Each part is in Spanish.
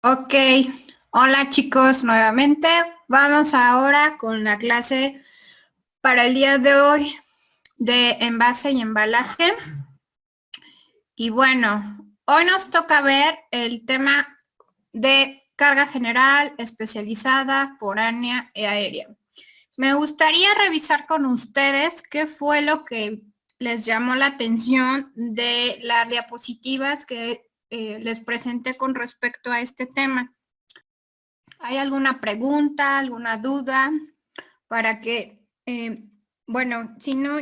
Ok, hola chicos, nuevamente. Vamos ahora con la clase para el día de hoy de envase y embalaje. Y bueno, hoy nos toca ver el tema de carga general, especializada, foránea y aérea. Me gustaría revisar con ustedes qué fue lo que les llamó la atención de las diapositivas que les presenté con respecto a este tema. ¿Hay alguna pregunta, alguna duda para que, bueno, si no,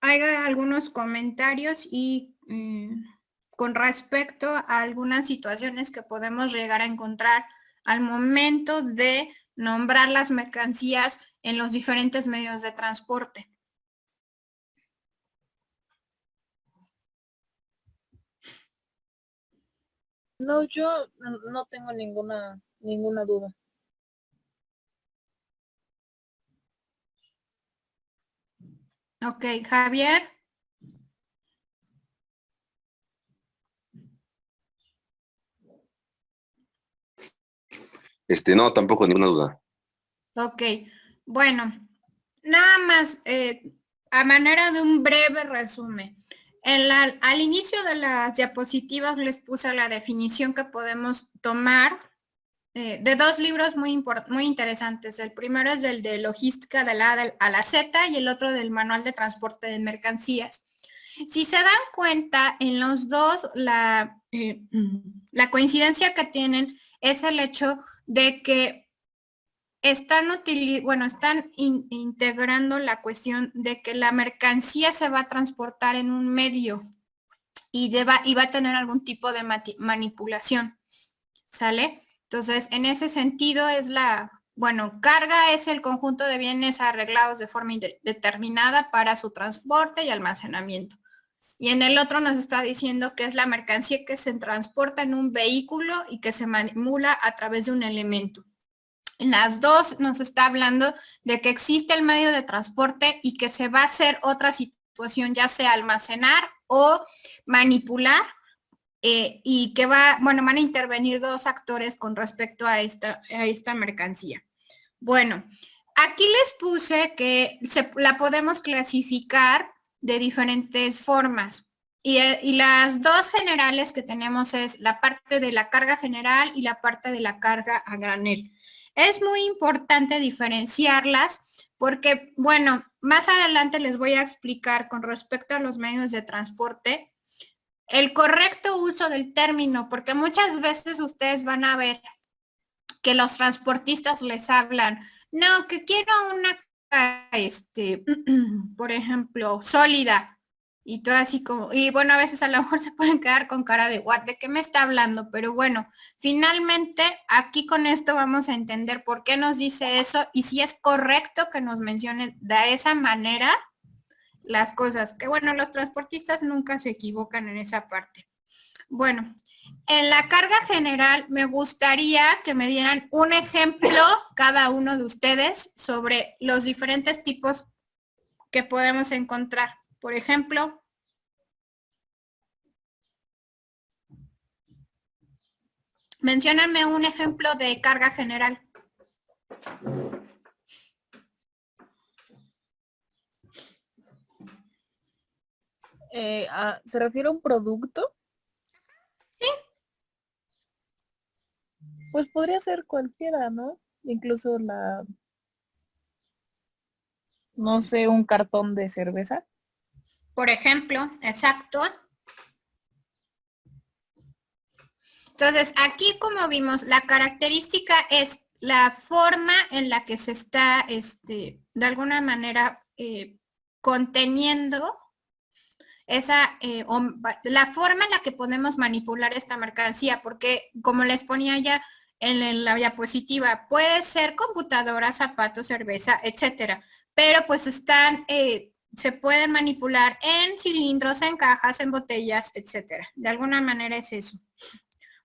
haga algunos comentarios y con respecto a algunas situaciones que podemos llegar a encontrar al momento de nombrar las mercancías en los diferentes medios de transporte? No, yo no tengo ninguna duda. Ok, Javier. No, tampoco ninguna duda. Ok, bueno, nada más a manera de un breve resumen. Al inicio de las diapositivas les puse la definición que podemos tomar de dos libros muy interesantes. El primero es el de Logística de la A a la Z y el otro del Manual de Transporte de Mercancías. Si se dan cuenta, en los dos la coincidencia que tienen es el hecho de que están integrando la cuestión de que la mercancía se va a transportar en un medio y va a tener algún tipo de manipulación, ¿sale? Entonces, en ese sentido carga es el conjunto de bienes arreglados de forma determinada para su transporte y almacenamiento. Y en el otro nos está diciendo que es la mercancía que se transporta en un vehículo y que se manipula a través de un elemento. En las dos nos está hablando de que existe el medio de transporte y que se va a hacer otra situación, ya sea almacenar o manipular, y que van a intervenir dos actores con respecto a esta mercancía. Bueno, aquí les puse que la podemos clasificar de diferentes formas. Y las dos generales que tenemos es la parte de la carga general y la parte de la carga a granel. Es muy importante diferenciarlas porque, bueno, más adelante les voy a explicar con respecto a los medios de transporte el correcto uso del término, porque muchas veces ustedes van a ver que los transportistas les hablan, no, que quiero una, por ejemplo, sólida, y todo así como, y bueno, a veces a lo mejor se pueden quedar con cara de what, ¿de qué me está hablando? Pero bueno, finalmente aquí con esto vamos a entender por qué nos dice eso y si es correcto que nos mencione de esa manera las cosas, que bueno, los transportistas nunca se equivocan en esa parte. Bueno, en la carga general me gustaría que me dieran un ejemplo cada uno de ustedes sobre los diferentes tipos que podemos encontrar. Por ejemplo, mencióname un ejemplo de carga general. ¿Se refiere a un producto? Sí. Pues podría ser cualquiera, ¿no? Incluso no sé, un cartón de cerveza. Por ejemplo, exacto. Entonces, aquí como vimos, la característica es la forma en la que se está, de alguna manera, conteniendo la forma en la que podemos manipular esta mercancía, porque como les ponía ya en la diapositiva, puede ser computadora, zapatos, cerveza, etcétera, pero pues se pueden manipular en cilindros, en cajas, en botellas, etcétera. De alguna manera es eso.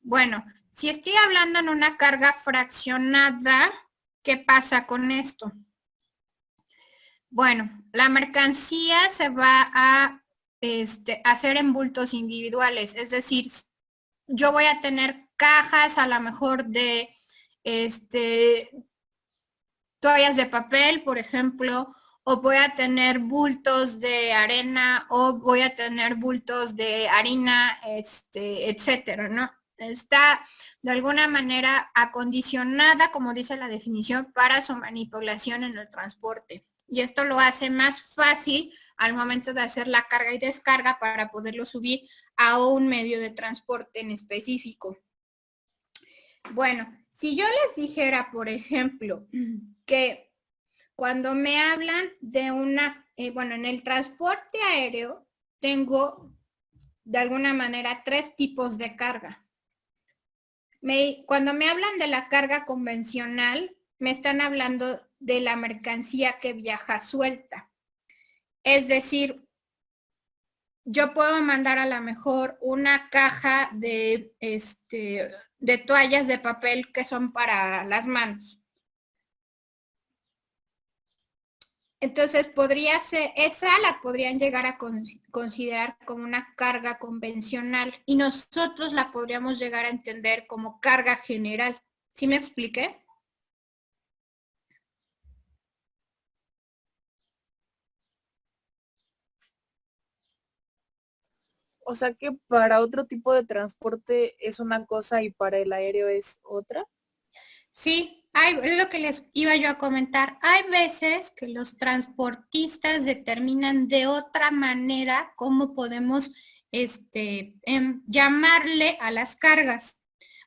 Bueno, si estoy hablando en una carga fraccionada, ¿qué pasa con esto? Bueno, la mercancía se va a hacer en bultos individuales, es decir, yo voy a tener cajas a lo mejor de toallas de papel, por ejemplo, o voy a tener bultos de arena, o voy a tener bultos de harina, etcétera, ¿no? Está de alguna manera acondicionada, como dice la definición, para su manipulación en el transporte. Y esto lo hace más fácil al momento de hacer la carga y descarga para poderlo subir a un medio de transporte en específico. Bueno, si yo les dijera, por ejemplo, que cuando me hablan de una, en el transporte aéreo tengo de alguna manera 3 tipos de carga. Cuando me hablan de la carga convencional, me están hablando de la mercancía que viaja suelta. Es decir, yo puedo mandar a lo mejor una caja de toallas de papel que son para las manos. Entonces podría ser, esa la podrían llegar a considerar como una carga convencional y nosotros la podríamos llegar a entender como carga general. ¿Sí me expliqué? O sea que para otro tipo de transporte es una cosa y para el aéreo es otra. Sí, es lo que les iba yo a comentar. Hay veces que los transportistas determinan de otra manera cómo podemos llamarle a las cargas.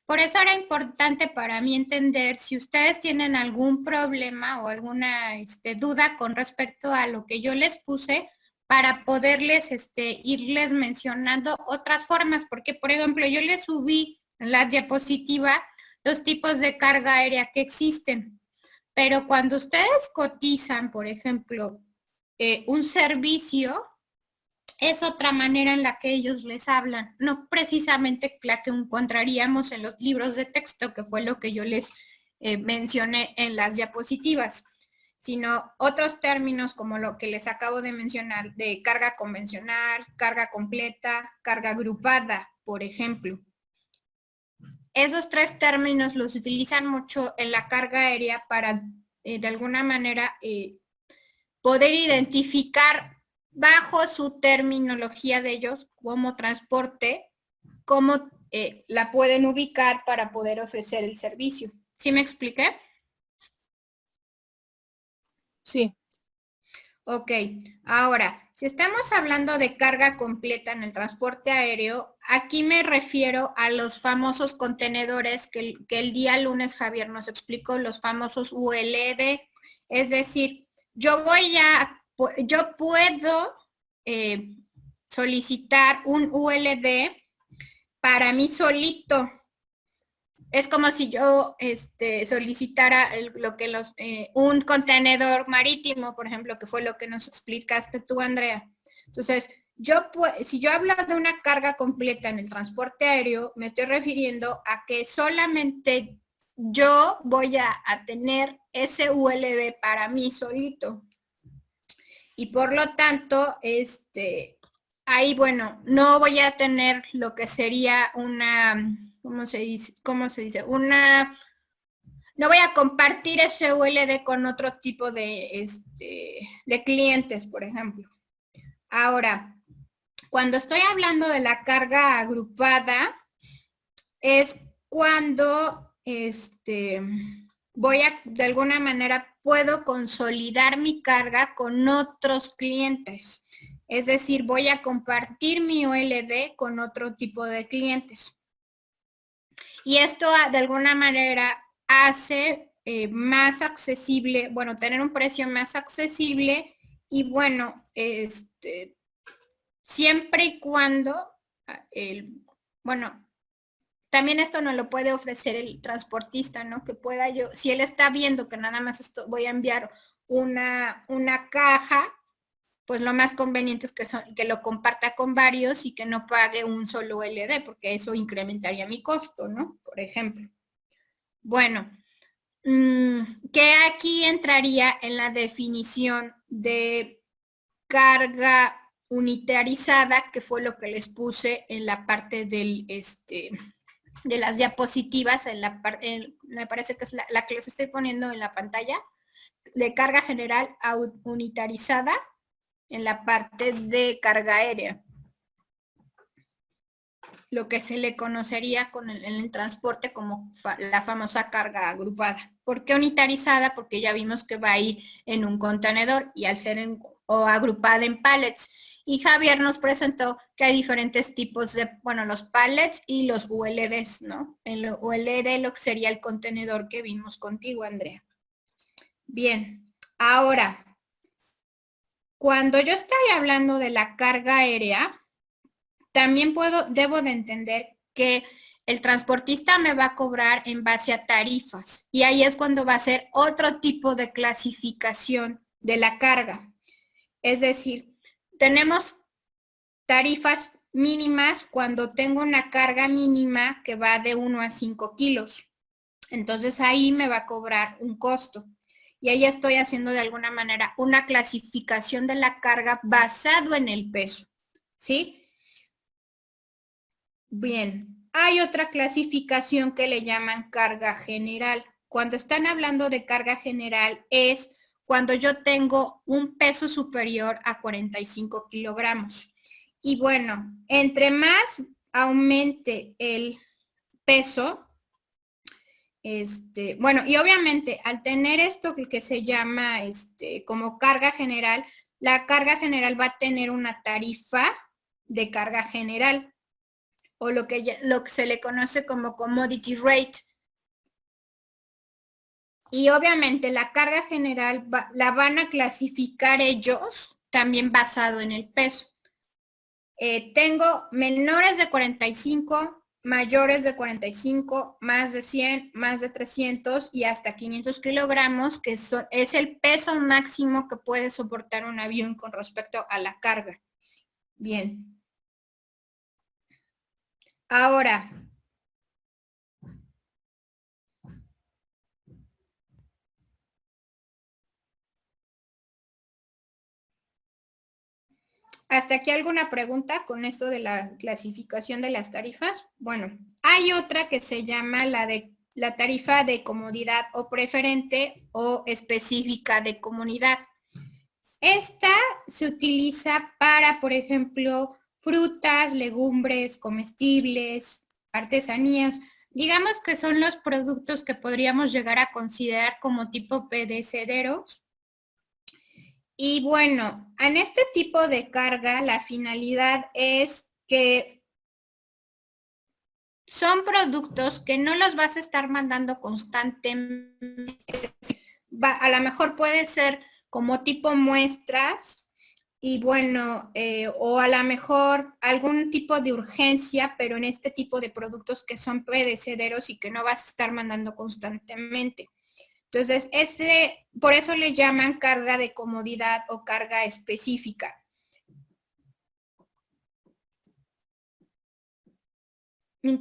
Por eso era importante para mí entender si ustedes tienen algún problema o alguna duda con respecto a lo que yo les puse para poderles irles mencionando otras formas, porque por ejemplo yo les subí la diapositiva los tipos de carga aérea que existen. Pero cuando ustedes cotizan, por ejemplo, un servicio, es otra manera en la que ellos les hablan, no precisamente la que encontraríamos en los libros de texto, que fue lo que yo les mencioné en las diapositivas, sino otros términos como lo que les acabo de mencionar, de carga convencional, carga completa, carga agrupada, por ejemplo. Esos 3 términos los utilizan mucho en la carga aérea para, de alguna manera, poder identificar bajo su terminología de ellos como transporte, cómo la pueden ubicar para poder ofrecer el servicio. ¿Sí me expliqué? Sí. Ok, ahora, si estamos hablando de carga completa en el transporte aéreo, aquí me refiero a los famosos contenedores que el día lunes Javier nos explicó, los famosos ULD. Es decir, yo puedo solicitar un ULD para mí solito. Es como si yo solicitara un contenedor marítimo, por ejemplo, que fue lo que nos explicaste tú, Andrea. Entonces, si yo hablo de una carga completa en el transporte aéreo, me estoy refiriendo a que solamente yo voy a tener ese ULD para mí solito. Y por lo tanto, ahí, bueno, no voy a tener lo que sería una, ¿cómo se dice? No voy a compartir ese ULD con otro tipo de clientes, por ejemplo. Ahora, cuando estoy hablando de la carga agrupada, es cuando de alguna manera puedo consolidar mi carga con otros clientes. Es decir, voy a compartir mi ULD con otro tipo de clientes. Y esto de alguna manera hace más accesible, bueno, tener un precio más accesible y bueno, siempre y cuando, bueno, también esto no lo puede ofrecer el transportista, ¿no? Que pueda yo, si él está viendo que nada más voy a enviar una caja, pues lo más conveniente es que lo comparta con varios y que no pague un solo LD, porque eso incrementaría mi costo, ¿no? Por ejemplo. Bueno, que aquí entraría en la definición de carga unitarizada, que fue lo que les puse en la parte del, de las diapositivas, me parece que es la que les estoy poniendo en la pantalla, de carga general unitarizada en la parte de carga aérea. Lo que se le conocería en el transporte como la famosa carga agrupada. ¿Por qué unitarizada? Porque ya vimos que va a ir en un contenedor y al ser o agrupada en pallets. Y Javier nos presentó que hay diferentes tipos de, bueno, los pallets y los ULDs, ¿no? El ULD lo que sería el contenedor que vimos contigo, Andrea. Bien, ahora, cuando yo estoy hablando de la carga aérea, también debo de entender que el transportista me va a cobrar en base a tarifas y ahí es cuando va a ser otro tipo de clasificación de la carga. Es decir, tenemos tarifas mínimas cuando tengo una carga mínima que va de 1 a 5 kilos. Entonces ahí me va a cobrar un costo. Y ahí estoy haciendo de alguna manera una clasificación de la carga basado en el peso. ¿Sí? Bien, hay otra clasificación que le llaman carga general. Cuando están hablando de carga general es cuando yo tengo un peso superior a 45 kilogramos. Y bueno, entre más aumente el peso, bueno, y obviamente al tener esto que se llama como carga general, la carga general va a tener una tarifa de carga general o lo que se le conoce como commodity rate. Y obviamente la carga general la van a clasificar ellos también basado en el peso. Tengo menores de 45, mayores de 45, más de 100, más de 300 y hasta 500 kilogramos, que es el peso máximo que puede soportar un avión con respecto a la carga. Bien. Ahora, ¿hasta aquí alguna pregunta con esto de la clasificación de las tarifas? Bueno, hay otra que se llama la tarifa de comodidad o preferente o específica de comunidad. Esta se utiliza para, por ejemplo, frutas, legumbres, comestibles, artesanías. Digamos que son los productos que podríamos llegar a considerar como tipo perecederos. Y bueno, en este tipo de carga, la finalidad es que son productos que no los vas a estar mandando constantemente. A lo mejor puede ser como tipo muestras y bueno, o a lo mejor algún tipo de urgencia, pero en este tipo de productos que son perecederos y que no vas a estar mandando constantemente. Entonces, por eso le llaman carga de comodidad o carga específica.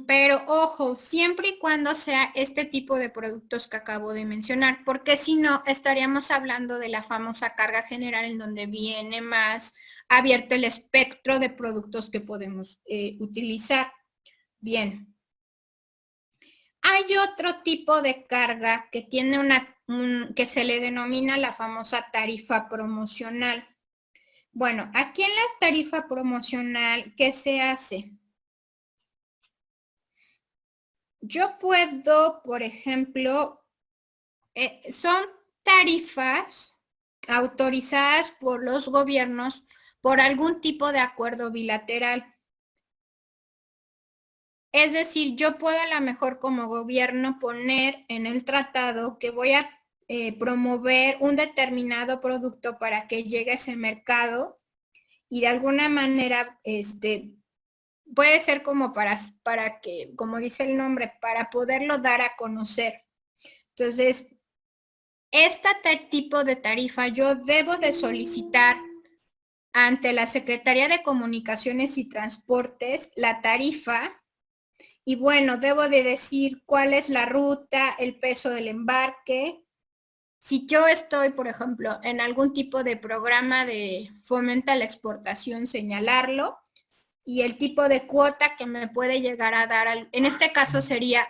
Pero ojo, siempre y cuando sea este tipo de productos que acabo de mencionar, porque si no, estaríamos hablando de la famosa carga general en donde viene más abierto el espectro de productos que podemos utilizar. Bien. Hay otro tipo de carga que tiene que se le denomina la famosa tarifa promocional. Bueno, aquí en la tarifa promocional, ¿qué se hace? Yo puedo, por ejemplo, son tarifas autorizadas por los gobiernos por algún tipo de acuerdo bilateral. Es decir, yo puedo a lo mejor como gobierno poner en el tratado que voy a promover un determinado producto para que llegue a ese mercado y de alguna manera puede ser como para que, como dice el nombre, para poderlo dar a conocer. Entonces, este tipo de tarifa yo debo de solicitar ante la Secretaría de Comunicaciones y Transportes la tarifa y bueno, debo de decir cuál es la ruta, el peso del embarque. Si yo estoy, por ejemplo, en algún tipo de programa de fomento a la exportación, señalarlo. y el tipo de cuota que me puede llegar a dar. En este caso sería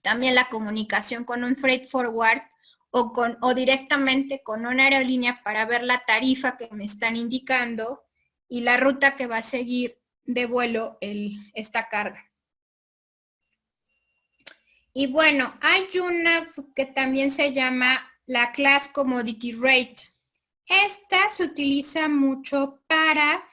también la comunicación con un freight forward o directamente con una aerolínea para ver la tarifa que me están indicando y la ruta que va a seguir de vuelo esta carga. Y bueno, hay una que también se llama la Class Commodity Rate. Esta se utiliza mucho para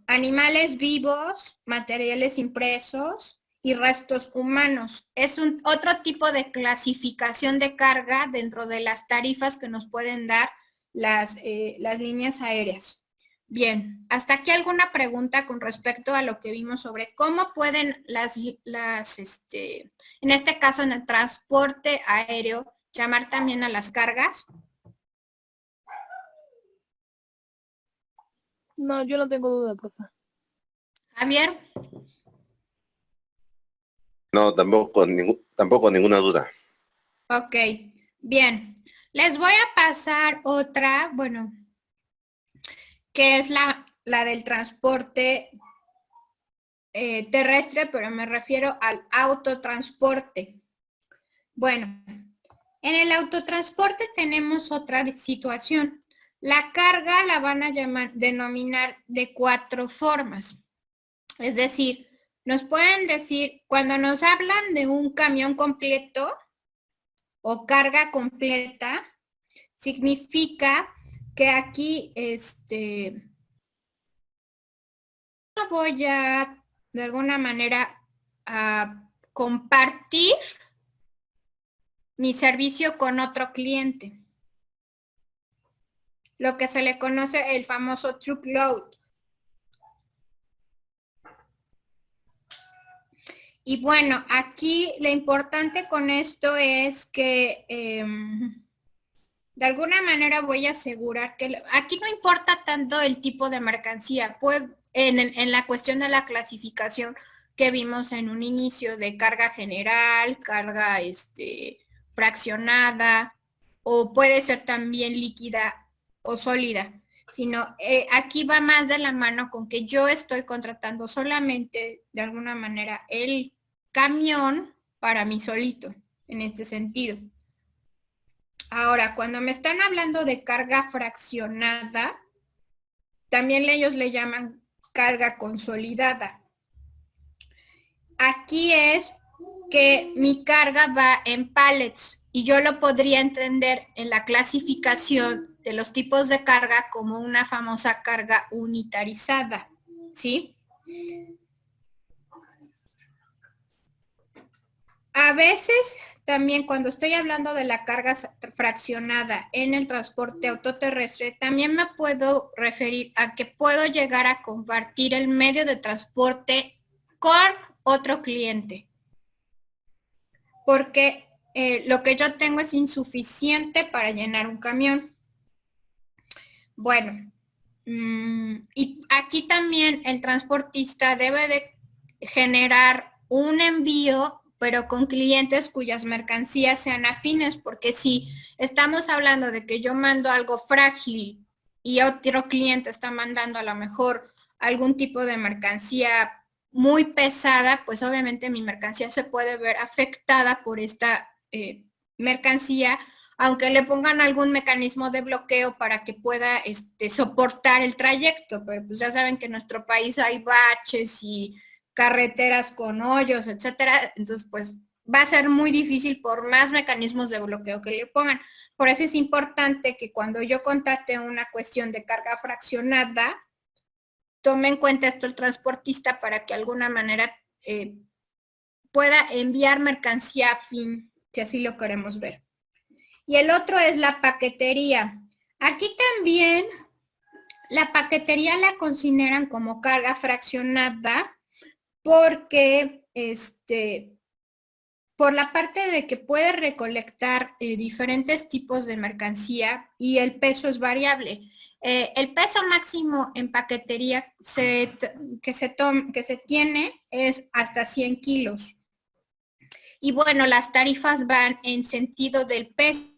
animales vivos, materiales impresos y restos humanos. Es otro tipo de clasificación de carga dentro de las tarifas que nos pueden dar las líneas aéreas. Bien, hasta aquí alguna pregunta con respecto a lo que vimos sobre cómo pueden en este caso en el transporte aéreo, llamar también a las cargas. No, yo no tengo duda, profe. Javier. No, tampoco ninguna duda. Ok, bien. Les voy a pasar otra, bueno, que es la del transporte terrestre, pero me refiero al autotransporte. Bueno, en el autotransporte tenemos otra situación. La carga la van a denominar de 4 formas. Es decir, nos pueden decir, cuando nos hablan de un camión completo o carga completa, significa que aquí voy a, de alguna manera, a compartir mi servicio con otro cliente. Lo que se le conoce el famoso truckload. Y bueno, aquí lo importante con esto es que de alguna manera voy a asegurar que aquí no importa tanto el tipo de mercancía, pues en la cuestión de la clasificación que vimos en un inicio de carga general, carga fraccionada, o puede ser también líquida o sólida, sino aquí va más de la mano con que yo estoy contratando solamente de alguna manera el camión para mí solito, en este sentido. Ahora, cuando me están hablando de carga fraccionada, también ellos le llaman carga consolidada. Aquí es que mi carga va en pallets y yo lo podría entender en la clasificación de los tipos de carga como una famosa carga unitarizada, ¿sí? A veces también cuando estoy hablando de la carga fraccionada en el transporte autoterrestre, también me puedo referir a que puedo llegar a compartir el medio de transporte con otro cliente. Porque lo que yo tengo es insuficiente para llenar un camión. Bueno, y aquí también el transportista debe de generar un envío, pero con clientes cuyas mercancías sean afines, porque si estamos hablando de que yo mando algo frágil y otro cliente está mandando a lo mejor algún tipo de mercancía muy pesada, pues obviamente mi mercancía se puede ver afectada por esta mercancía, aunque le pongan algún mecanismo de bloqueo para que pueda soportar el trayecto, pero pues ya saben que en nuestro país hay baches y carreteras con hoyos, etcétera, entonces pues va a ser muy difícil por más mecanismos de bloqueo que le pongan. Por eso es importante que cuando yo contate una cuestión de carga fraccionada, tome en cuenta esto el transportista para que de alguna manera pueda enviar mercancía afín, si así lo queremos ver. Y el otro es la paquetería. Aquí también la paquetería la consideran como carga fraccionada porque por la parte de que puede recolectar diferentes tipos de mercancía y el peso es variable. El peso máximo en paquetería que se tiene es hasta 100 kilos. Y bueno, las tarifas van en sentido del peso.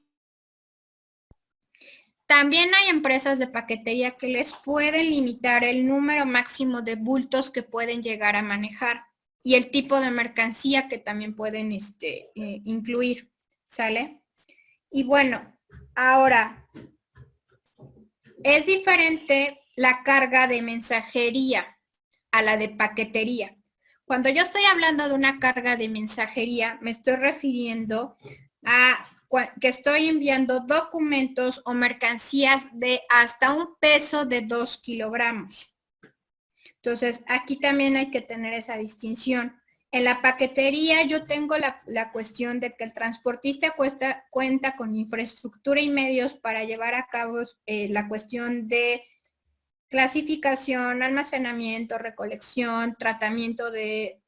También hay empresas de paquetería que les pueden limitar el número máximo de bultos que pueden llegar a manejar y el tipo de mercancía que también pueden incluir, ¿sale? Y bueno, ahora, es diferente la carga de mensajería a la de paquetería. Cuando yo estoy hablando de una carga de mensajería, me estoy refiriendo a que estoy enviando documentos o mercancías de hasta un peso de 2 kilogramos. Entonces, aquí también hay que tener esa distinción. En la paquetería yo tengo la cuestión de que el transportista cuenta con infraestructura y medios para llevar a cabo la cuestión de clasificación, almacenamiento, recolección, tratamiento de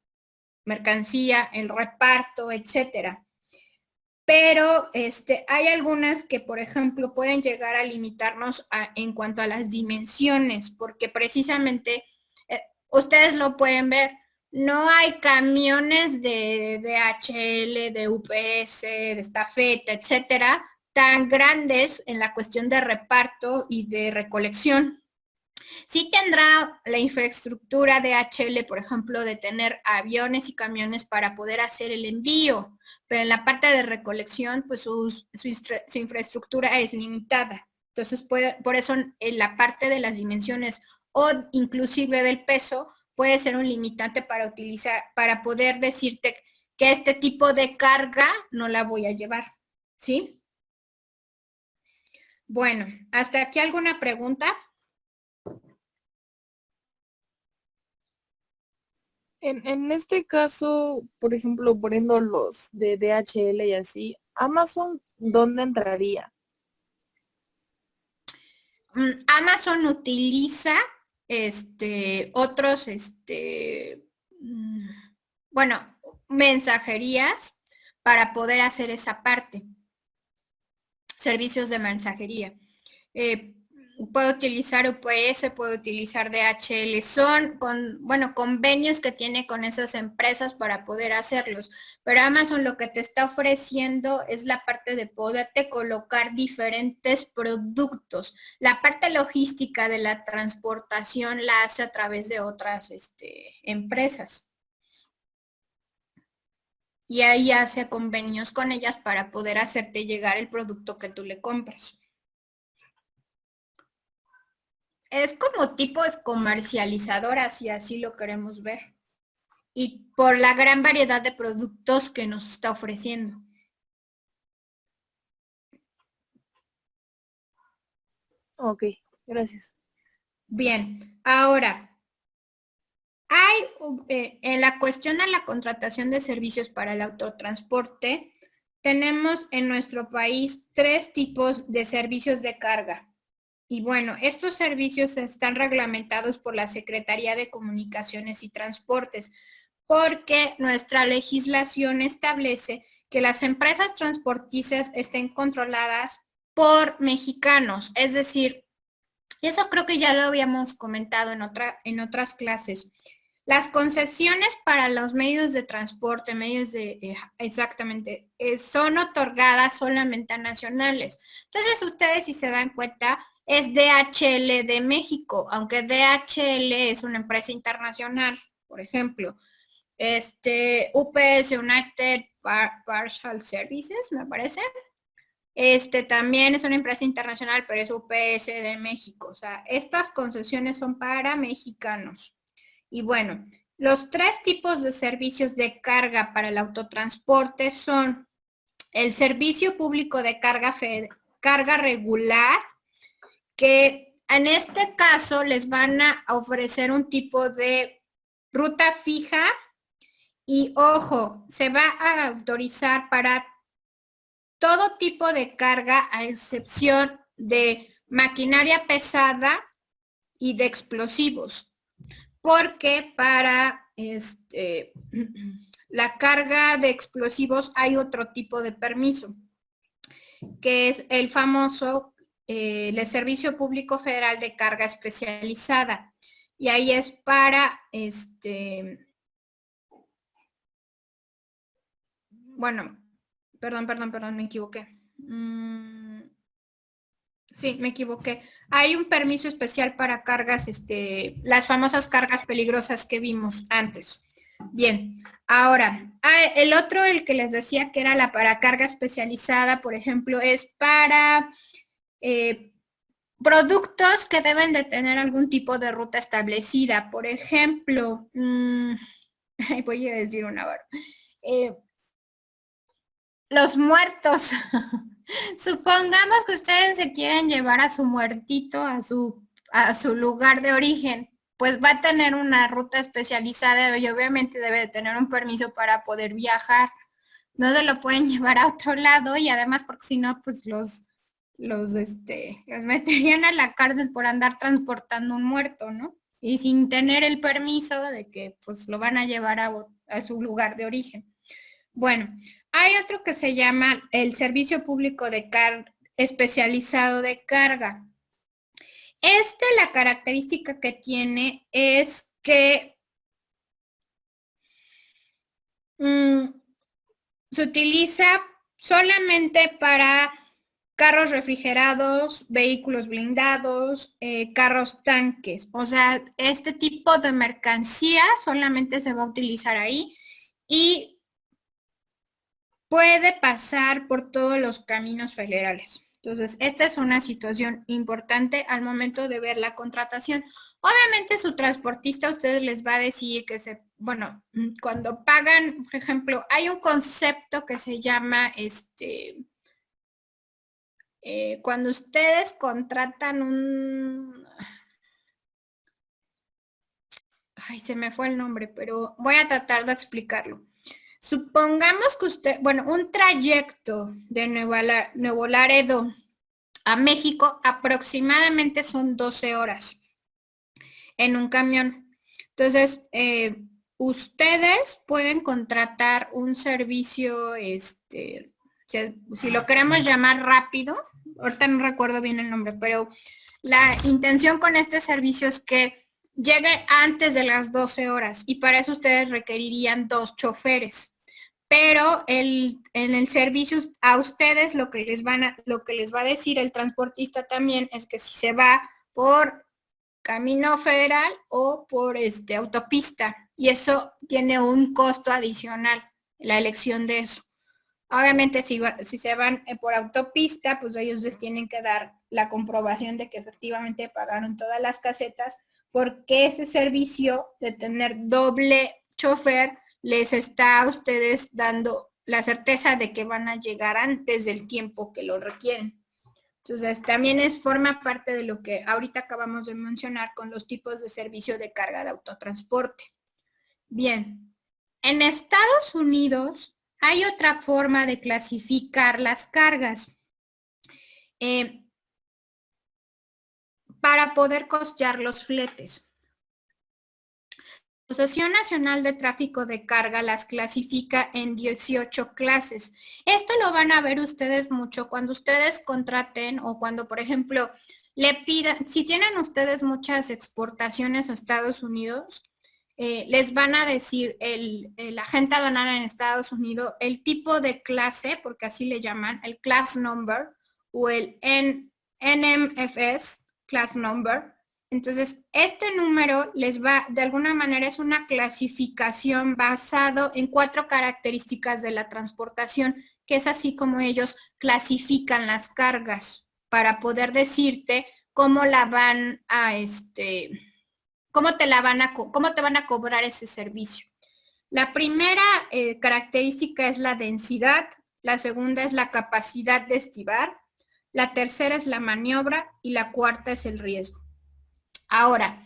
mercancía, el reparto, etcétera. Pero hay algunas que, por ejemplo, pueden llegar a limitarnos en cuanto a las dimensiones, porque precisamente ustedes lo pueden ver, no hay camiones de DHL, de UPS, de estafeta, etcétera, tan grandes en la cuestión de reparto y de recolección. Sí tendrá la infraestructura de DHL, por ejemplo, de tener aviones y camiones para poder hacer el envío, pero en la parte de recolección, pues su infraestructura es limitada. Entonces, por eso en la parte de las dimensiones o inclusive del peso, puede ser un limitante para utilizar, para poder decirte que este tipo de carga no la voy a llevar, ¿sí? Bueno, ¿hasta aquí alguna pregunta? En este caso, por ejemplo, poniendo los de DHL y así, Amazon, ¿dónde entraría? Amazon utiliza otros, bueno, mensajerías para poder hacer esa parte. Servicios de mensajería. Puede utilizar UPS, puede utilizar DHL, son convenios que tiene con esas empresas para poder hacerlos, pero Amazon lo que te está ofreciendo es la parte de poderte colocar diferentes productos. La parte logística de la transportación la hace a través de otras empresas. Y ahí hace convenios con ellas para poder hacerte llegar el producto que tú le compras. Es como tipo comercializadora, si así lo queremos ver. Y por la gran variedad de productos que nos está ofreciendo. Ok, gracias. Bien, ahora, hay en la cuestión a la contratación de servicios para el autotransporte, tenemos en nuestro país 3 tipos de servicios de carga. Y bueno, estos servicios están reglamentados por la Secretaría de Comunicaciones y Transportes, porque nuestra legislación establece que las empresas transportistas estén controladas por mexicanos, es decir, eso creo que ya lo habíamos comentado en otras clases. Las concesiones para los medios de transporte, exactamente, son otorgadas solamente a nacionales. Entonces, ustedes si se dan cuenta, es DHL de México, aunque DHL es una empresa internacional, por ejemplo. UPS, United Parcel Services, me parece. También es una empresa internacional, pero es UPS de México. O sea, estas concesiones son para mexicanos. Y bueno, los 3 tipos de servicios de carga para el autotransporte son el servicio público de carga regular, que en este caso les van a ofrecer un tipo de ruta fija y ojo, se va a autorizar para todo tipo de carga a excepción de maquinaria pesada y de explosivos, porque para la carga de explosivos hay otro tipo de permiso, que es el famoso el Servicio Público Federal de Carga Especializada. Y ahí es para bueno, perdón, me equivoqué. Sí, me equivoqué. Hay un permiso especial para cargas, las famosas cargas peligrosas que vimos antes. Bien, ahora, el otro, el que les decía que era la para carga especializada, por ejemplo, es para productos que deben de tener algún tipo de ruta establecida. Por ejemplo, voy a decir una hora. Los muertos. Supongamos que ustedes se quieren llevar a su muertito a su lugar de origen, pues va a tener una ruta especializada y obviamente debe de tener un permiso para poder viajar. No se lo pueden llevar a otro lado y además porque si no, pues los meterían a la cárcel por andar transportando un muerto, ¿no? Y sin tener el permiso de que pues lo van a llevar a su lugar de origen. Bueno, hay otro que se llama el Servicio Público de Especializado de Carga. La característica que tiene es que se utiliza solamente para carros refrigerados, vehículos blindados, carros tanques. O sea, este tipo de mercancía solamente se va a utilizar ahí y puede pasar por todos los caminos federales. Entonces, esta es una situación importante al momento de ver la contratación. Obviamente su transportista a ustedes les va a decir que cuando pagan, por ejemplo, hay un concepto que se llama cuando ustedes contratan se me fue el nombre, pero voy a tratar de explicarlo. Supongamos que un trayecto de Nuevo Laredo a México aproximadamente son 12 horas en un camión. Entonces, ustedes pueden contratar un servicio, si lo queremos llamar rápido, ahorita no recuerdo bien el nombre, pero la intención con este servicio es que llegue antes de las 12 horas y para eso ustedes requerirían 2 choferes. Pero en el servicio a ustedes lo que les va a decir el transportista también es que si se va por camino federal o por autopista, y eso tiene un costo adicional, la elección de eso. Obviamente si se van por autopista, pues ellos les tienen que dar la comprobación de que efectivamente pagaron todas las casetas, porque ese servicio de tener doble chofer les está a ustedes dando la certeza de que van a llegar antes del tiempo que lo requieren. Entonces, también forma parte de lo que ahorita acabamos de mencionar con los tipos de servicio de carga de autotransporte. Bien, en Estados Unidos hay otra forma de clasificar las cargas para poder costear los fletes. La Asociación Nacional de Tráfico de Carga las clasifica en 18 clases. Esto lo van a ver ustedes mucho cuando ustedes contraten o cuando, por ejemplo, le pidan, si tienen ustedes muchas exportaciones a Estados Unidos, les van a decir el agente aduanal en Estados Unidos el tipo de clase, porque así le llaman, el class number o el NMFS class number. Entonces, este número les va, de alguna manera, es una clasificación basado en 4 características de la transportación, que es así como ellos clasifican las cargas para poder decirte cómo la van a, cómo te van a cobrar ese servicio. La primera característica es la densidad, la segunda es la capacidad de estibar, la tercera es la maniobra y la cuarta es el riesgo. Ahora,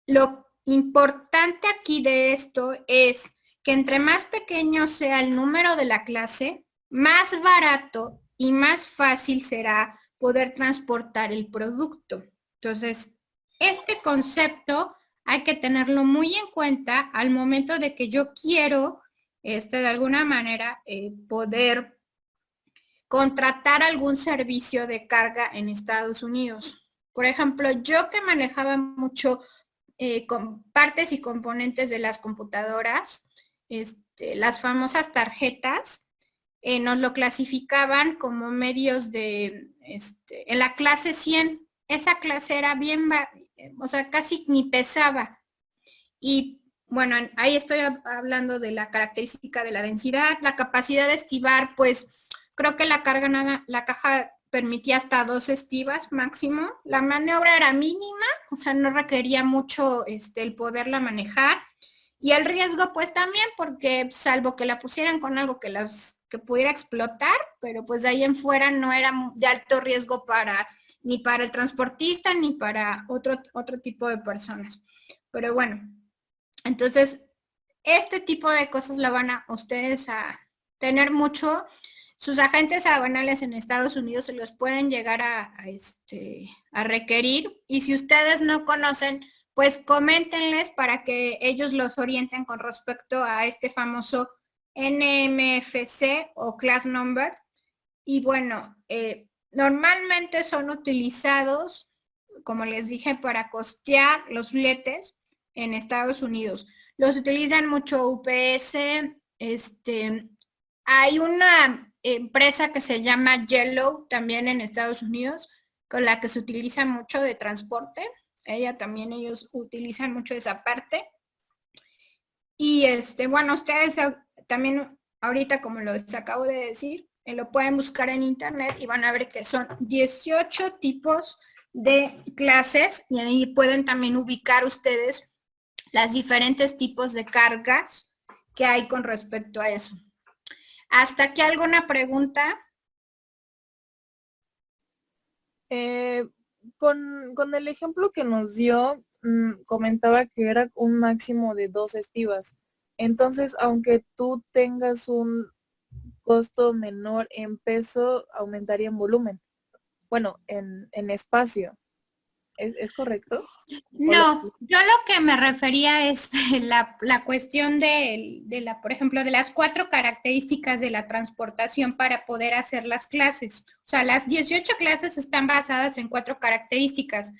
lo importante aquí de esto es que entre más pequeño sea el número de la clase, más barato y más fácil será poder transportar el producto. Entonces, este concepto hay que tenerlo muy en cuenta al momento de que yo quiero, de alguna manera, poder contratar algún servicio de carga en Estados Unidos. Por ejemplo, yo que manejaba mucho con partes y componentes de las computadoras, las famosas tarjetas, nos lo clasificaban como medios de, en la clase 100. Esa clase era bien, o sea, casi ni pesaba. Y bueno, ahí estoy hablando de la característica de la densidad, la capacidad de estivar, pues creo que la caja permitía hasta 2 estivas máximo. La maniobra era mínima, o sea, no requería mucho el poderla manejar. Y el riesgo pues también, porque salvo que la pusieran con algo que pudiera explotar, pero pues de ahí en fuera no era de alto riesgo ni para el transportista ni para otro tipo de personas. Pero bueno, entonces este tipo de cosas la van a ustedes a tener mucho. Sus agentes aduanales en Estados Unidos se los pueden llegar a requerir, y si ustedes no conocen, pues coméntenles para que ellos los orienten con respecto a este famoso NMFC o Class Number. Y bueno, normalmente son utilizados, como les dije, para costear los fletes en Estados Unidos. Los utilizan mucho UPS, hay una empresa que se llama Yellow también en Estados Unidos, con la que se utiliza mucho de transporte. Ellos utilizan mucho esa parte. Y bueno, ustedes también ahorita, como les acabo de decir, lo pueden buscar en internet y van a ver que son 18 tipos de clases, y ahí pueden también ubicar ustedes las diferentes tipos de cargas que hay con respecto a eso. ¿Hasta aquí alguna pregunta? Con el ejemplo que nos dio, comentaba que era un máximo de 2 estivas. Entonces, aunque tú tengas un costo menor en peso, aumentaría en volumen. Bueno, en espacio. ¿Es correcto? No, yo lo que me refería es la cuestión por ejemplo, de las 4 características de la transportación para poder hacer las clases. O sea, las 18 clases están basadas en 4 características: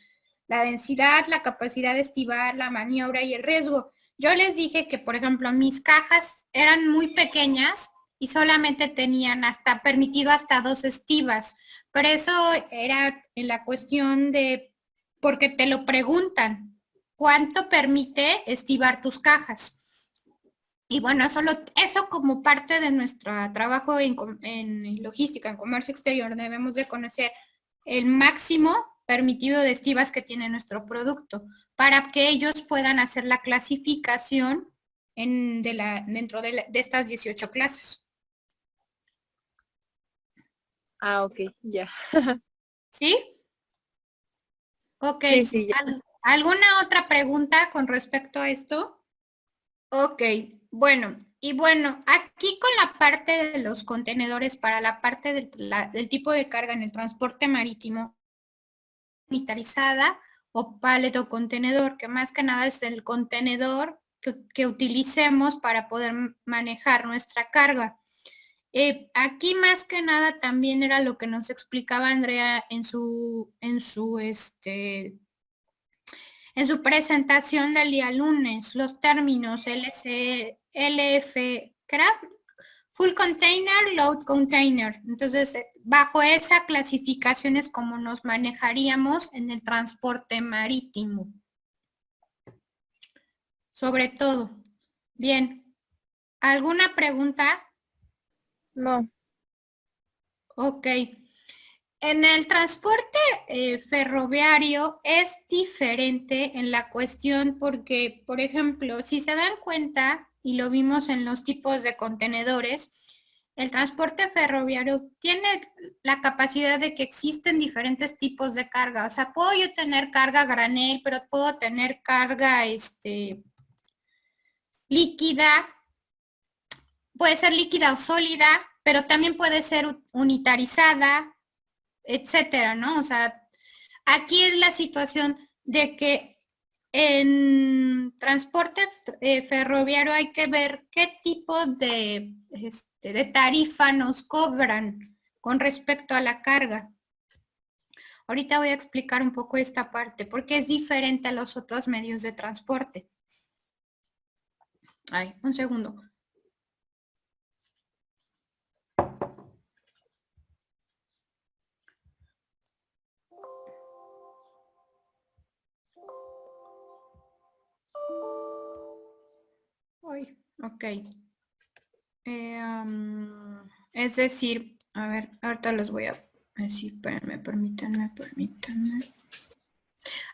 la densidad, la capacidad de estivar, la maniobra y el riesgo. Yo les dije que, por ejemplo, mis cajas eran muy pequeñas y solamente tenían permitido hasta 2 estivas. Pero eso era en la cuestión de, porque te lo preguntan, ¿cuánto permite estivar tus cajas? Y bueno, eso como parte de nuestro trabajo en logística, en comercio exterior, debemos de conocer el máximo permitido de estivas que tiene nuestro producto, para que ellos puedan hacer la clasificación dentro de estas 18 clases. Ah, ok, ya. ¿Sí? Ok. Sí, ya. ¿Alguna otra pregunta con respecto a esto? Ok, bueno, y bueno, aquí con la parte de los contenedores, para la parte del tipo de carga en el transporte marítimo, unitarizada o pallet o contenedor, que más que nada es el contenedor que utilicemos para poder manejar nuestra carga. Aquí más que nada también era lo que nos explicaba Andrea en su presentación del día lunes, los términos LC, LF, Full Container, Load Container. Entonces, bajo esa clasificación es como nos manejaríamos en el transporte marítimo. Sobre todo. Bien. ¿Alguna pregunta? No. Ok. En el transporte ferroviario es diferente en la cuestión porque, por ejemplo, si se dan cuenta, y lo vimos en los tipos de contenedores, el transporte ferroviario tiene la capacidad de que existen diferentes tipos de carga. O sea, puedo yo tener carga granel, pero puedo tener carga líquida, puede ser líquida o sólida, pero también puede ser unitarizada, etcétera, ¿no? O sea, aquí es la situación de que en transporte ferroviario hay que ver qué tipo de tarifa nos cobran con respecto a la carga. Ahorita voy a explicar un poco esta parte, porque es diferente a los otros medios de transporte. Ay, un segundo. Ok. Es decir, a ver, ahorita los voy a decir, espérenme, permítanme.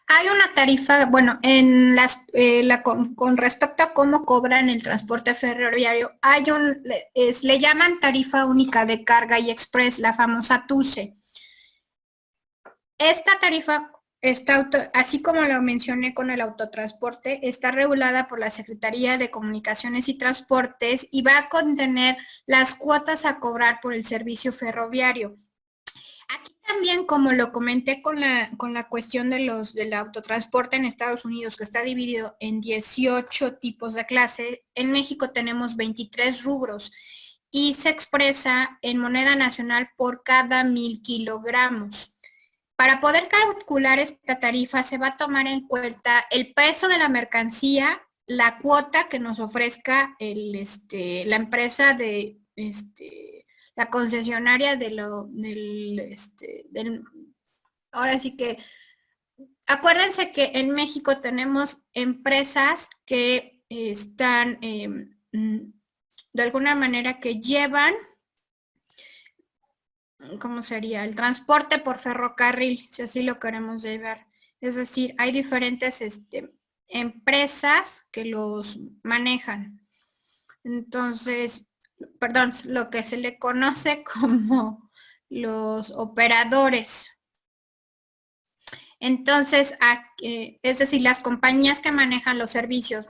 Hay una tarifa, bueno, en con respecto a cómo cobran el transporte ferroviario, le llaman tarifa única de carga y express, la famosa TUSE. Esta tarifa así como lo mencioné con el autotransporte, está regulada por la Secretaría de Comunicaciones y Transportes y va a contener las cuotas a cobrar por el servicio ferroviario. Aquí también, como lo comenté con la cuestión del autotransporte en Estados Unidos, que está dividido en 18 tipos de clase, en México tenemos 23 rubros y se expresa en moneda nacional por cada 1000 kilogramos. Para poder calcular esta tarifa se va a tomar en cuenta el peso de la mercancía, la cuota que nos ofrezca la empresa de la concesionaria ahora sí que, acuérdense que en México tenemos empresas que están de alguna manera que llevan, ¿cómo sería? El transporte por ferrocarril, si así lo queremos llevar. Es decir, hay diferentes empresas que los manejan. Entonces, perdón, lo que se le conoce como los operadores. Entonces, es decir, las compañías que manejan los servicios.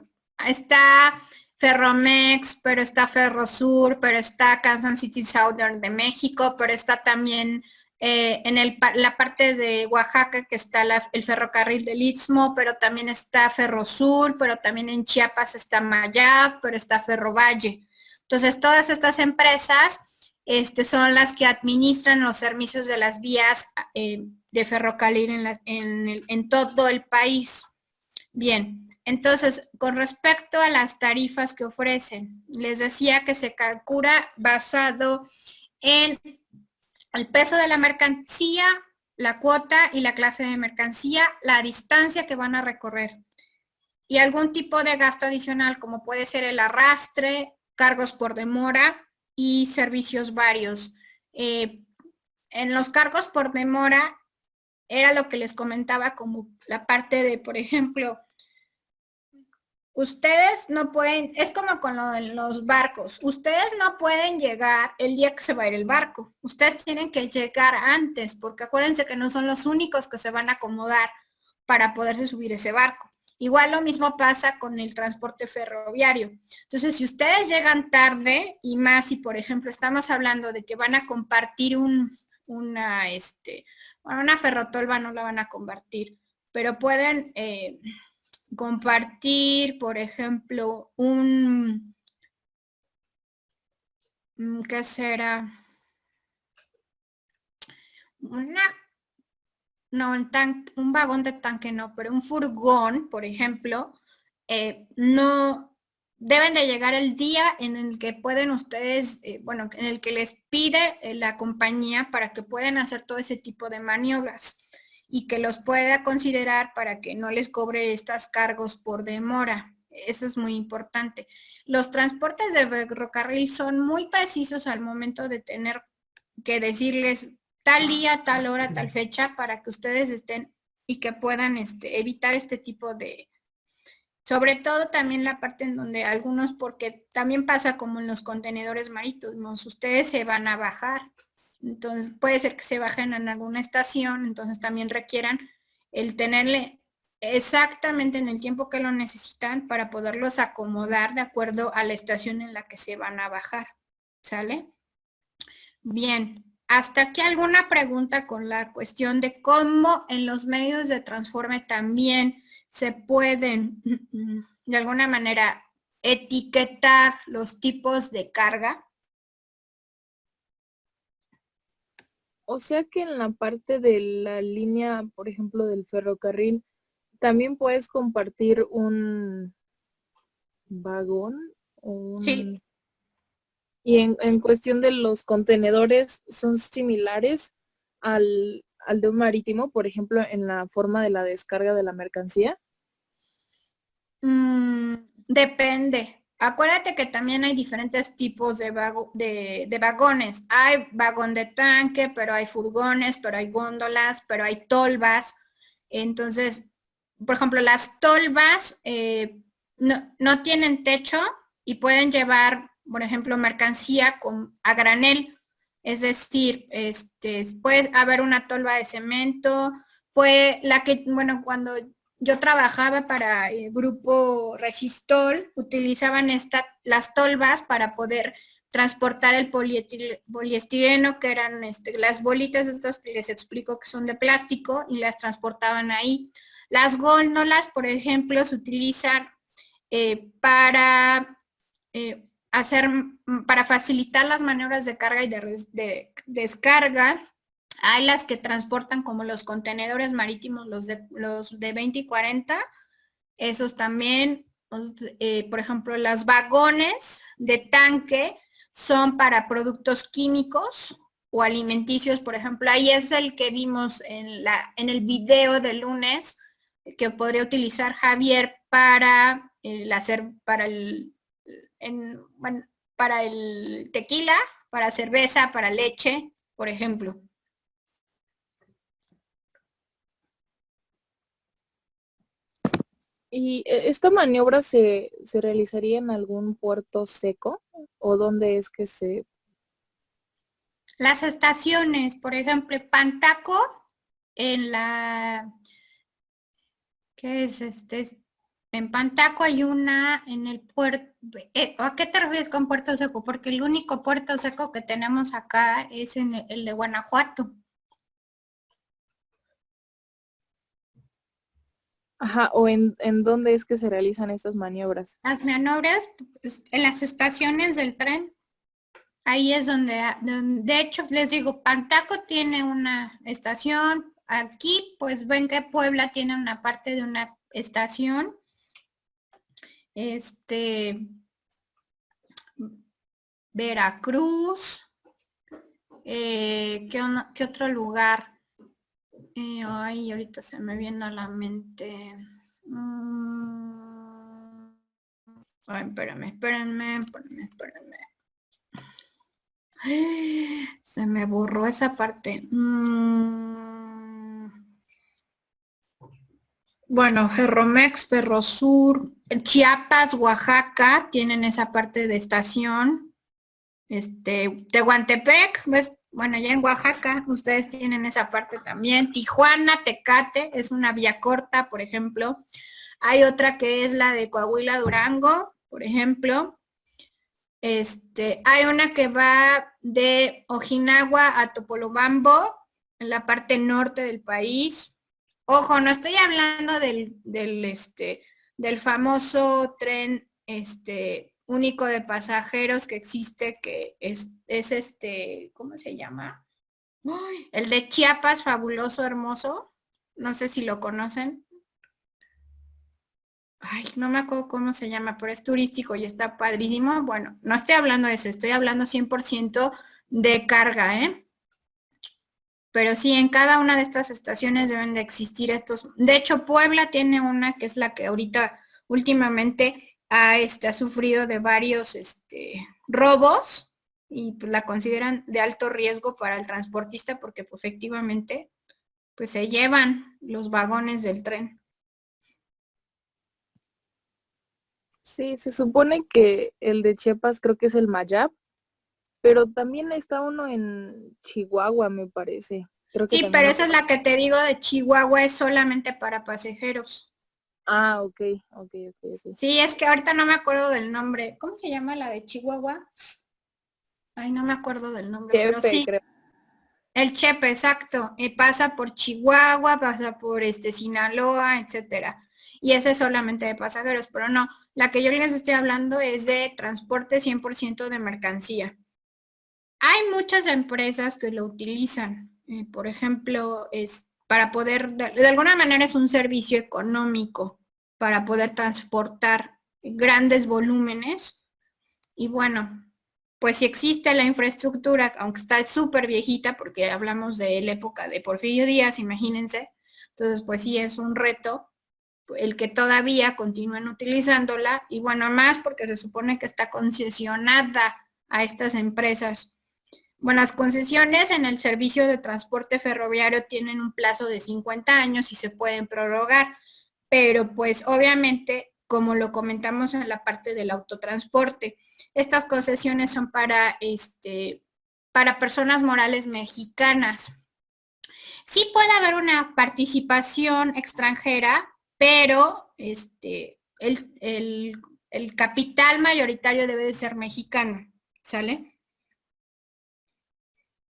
Está Ferromex, pero está Ferrosur, pero está Kansas City Southern de México, pero está también en la parte de Oaxaca, que está el ferrocarril del Istmo, pero también está Ferrosur, pero también en Chiapas está Mayab, pero está Ferrovalle. Entonces, todas estas empresas son las que administran los servicios de las vías de ferrocarril en todo el país. Bien, entonces, con respecto a las tarifas que ofrecen, les decía que se calcula basado en el peso de la mercancía, la cuota y la clase de mercancía, la distancia que van a recorrer y algún tipo de gasto adicional como puede ser el arrastre, cargos por demora y servicios varios. En los cargos por demora era lo que les comentaba como la parte de, por ejemplo, ustedes no pueden, es como con los barcos, ustedes no pueden llegar el día que se va a ir el barco, ustedes tienen que llegar antes, porque acuérdense que no son los únicos que se van a acomodar para poderse subir ese barco. Igual lo mismo pasa con el transporte ferroviario. Entonces, si ustedes llegan tarde, y más si, por ejemplo, estamos hablando de que van a compartir una ferrotolva no la van a compartir, pero pueden compartir, por ejemplo, ¿qué será? Un vagón de tanque no, pero un furgón, por ejemplo, no deben de llegar el día en el que pueden ustedes, en el que les pide la compañía para que puedan hacer todo ese tipo de maniobras y que los pueda considerar para que no les cobre estos cargos por demora. Eso es muy importante. Los transportes de ferrocarril son muy precisos al momento de tener que decirles tal día, tal hora, tal fecha para que ustedes estén y que puedan evitar este tipo de, sobre todo también la parte en donde algunos, porque también pasa como en los contenedores marítimos, ustedes se van a bajar, entonces puede ser que se bajen en alguna estación, entonces también requieran el tenerle exactamente en el tiempo que lo necesitan para poderlos acomodar de acuerdo a la estación en la que se van a bajar, ¿sale? Bien, hasta aquí alguna pregunta con la cuestión de cómo en los medios de transporte también se pueden de alguna manera etiquetar los tipos de carga. O sea que en la parte de la línea, por ejemplo, del ferrocarril, también puedes compartir un vagón o un... Sí. Y en cuestión de los contenedores, ¿son similares al de un marítimo, por ejemplo, en la forma de la descarga de la mercancía? Depende. acuérdate que también hay diferentes tipos de, de vagones. Hay vagón de tanque, pero hay furgones, pero hay góndolas, pero hay tolvas. Entonces, por ejemplo, las tolvas no tienen techo y pueden llevar, por ejemplo, mercancía a granel. Es decir, puede haber una tolva de cemento, bueno, cuando yo trabajaba para el grupo Resistol, utilizaban las tolvas para poder transportar el poliestireno, que eran las bolitas estas que les explico que son de plástico, y las transportaban ahí. Las góndolas, por ejemplo, se utilizan para para facilitar las maniobras de carga y de descarga. Hay las que transportan como los contenedores marítimos, los de 20 y 40, esos también. Por ejemplo, los vagones de tanque son para productos químicos o alimenticios, por ejemplo, ahí es el que vimos en el video del lunes, que podría utilizar Javier para para el tequila, para cerveza, para leche, por ejemplo. ¿Y esta maniobra se realizaría en algún puerto seco? ¿O dónde es que se...? Las estaciones, por ejemplo, Pantaco, en la... ¿Qué es En Pantaco hay una en el puerto... ¿A qué te refieres con puerto seco? Porque el único puerto seco que tenemos acá es en el de Guanajuato. Ajá, ¿o en dónde es que se realizan estas maniobras? Las maniobras pues, en las estaciones del tren. Ahí es donde, de hecho, les digo, Pantaco tiene una estación. Aquí, pues ven que Puebla tiene una parte de una estación. Veracruz. ¿Qué otro lugar? Ay, ahorita se me viene a la mente. Ay, espérame. Se me borró esa parte. Bueno, Ferromex, Ferrosur, Chiapas, Oaxaca tienen esa parte de estación. Tehuantepec, ¿ves? Bueno, ya en Oaxaca ustedes tienen esa parte también. Tijuana, Tecate, es una vía corta, por ejemplo. Hay otra que es la de Coahuila, Durango, por ejemplo. Hay una que va de Ojinagua a Topolobambo, en la parte norte del país. Ojo, no estoy hablando del famoso tren único de pasajeros que existe, que es ¿cómo se llama? ¡Ay! El de Chiapas, fabuloso, hermoso. No sé si lo conocen. Ay, no me acuerdo cómo se llama, pero es turístico y está padrísimo. Bueno, no estoy hablando de eso, estoy hablando 100% de carga, ¿eh? Pero sí, en cada una de estas estaciones deben de existir estos. De hecho, Puebla tiene una que es la que ahorita últimamente ha sufrido de varios robos y pues, la consideran de alto riesgo para el transportista porque pues, efectivamente pues se llevan los vagones del tren. Sí, se supone que el de Chiapas creo que es el Mayab, pero también está uno en Chihuahua, me parece. Creo que Sí, también pero esa es la que te digo de Chihuahua, es solamente para pasajeros. Ah, ok. Sí, es que ahorita no me acuerdo del nombre. ¿Cómo se llama la de Chihuahua? Ay, no me acuerdo del nombre, pero Chepe, sí. creo. El Chepe, exacto. Pasa por Chihuahua, pasa por Sinaloa, etcétera. Y ese es solamente de pasajeros, pero no. La que yo les estoy hablando es de transporte 100% de mercancía. Hay muchas empresas que lo utilizan. Por ejemplo, es para poder, de alguna manera es un servicio económico para poder transportar grandes volúmenes. Y bueno, pues si existe la infraestructura, aunque está súper viejita, porque hablamos de la época de Porfirio Díaz, imagínense. Entonces, pues sí es un reto, el que todavía continúen utilizándola, y bueno, más porque se supone que está concesionada a estas empresas. Bueno, las concesiones en el servicio de transporte ferroviario tienen un plazo de 50 años y se pueden prorrogar, pero pues obviamente, como lo comentamos en la parte del autotransporte, estas concesiones son para personas morales mexicanas. Sí puede haber una participación extranjera, pero el capital mayoritario debe de ser mexicano, ¿sale?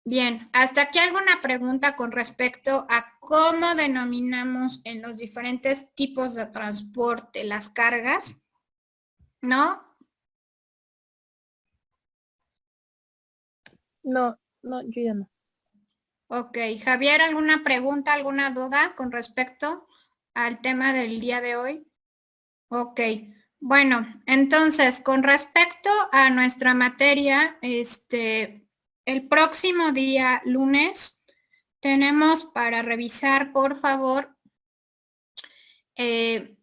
Bien, ¿hasta aquí alguna pregunta con respecto a cómo denominamos en los diferentes tipos de transporte las cargas? ¿No? No, yo ya no. Ok, Javier, ¿alguna pregunta, alguna duda con respecto al tema del día de hoy? Ok, bueno, entonces, con respecto a nuestra materia, el próximo día lunes tenemos para revisar, por favor,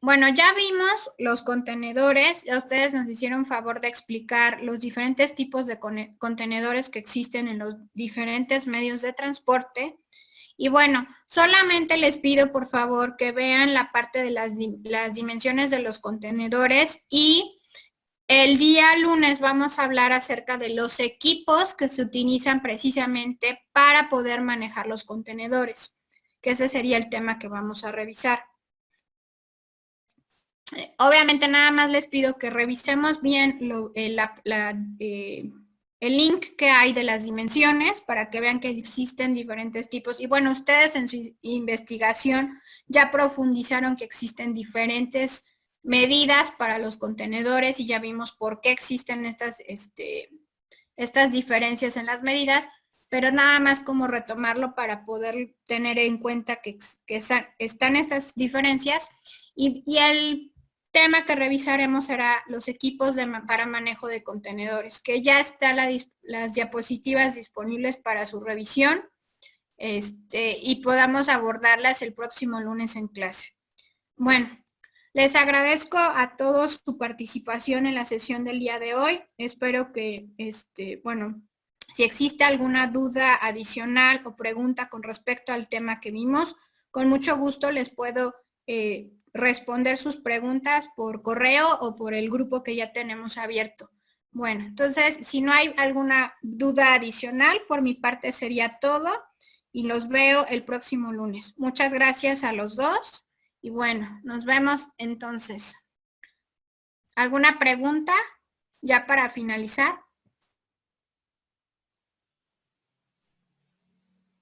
bueno, ya vimos los contenedores, ya ustedes nos hicieron favor de explicar los diferentes tipos de contenedores que existen en los diferentes medios de transporte. Y bueno, solamente les pido por favor que vean la parte de las dimensiones de los contenedores, y el día lunes vamos a hablar acerca de los equipos que se utilizan precisamente para poder manejar los contenedores, que ese sería el tema que vamos a revisar. Obviamente nada más les pido que revisemos bien el link que hay de las dimensiones para que vean que existen diferentes tipos. Y bueno, ustedes en su investigación ya profundizaron que existen diferentes medidas para los contenedores y ya vimos por qué existen estas diferencias en las medidas, pero nada más como retomarlo para poder tener en cuenta que están estas diferencias. Y el tema que revisaremos será los equipos para manejo de contenedores, que ya están las diapositivas disponibles para su revisión, y podamos abordarlas el próximo lunes en clase. Bueno, les agradezco a todos su participación en la sesión del día de hoy. Espero que, bueno, si existe alguna duda adicional o pregunta con respecto al tema que vimos, con mucho gusto les puedo responder sus preguntas por correo o por el grupo que ya tenemos abierto. Bueno, entonces, si no hay alguna duda adicional, por mi parte sería todo y los veo el próximo lunes. Muchas gracias a los dos y bueno, nos vemos entonces. ¿Alguna pregunta ya para finalizar?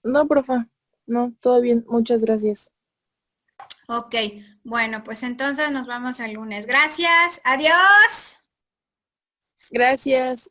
No, profa. No, todo bien. Muchas gracias. Ok, bueno, pues entonces nos vemos el lunes. Gracias, adiós. Gracias.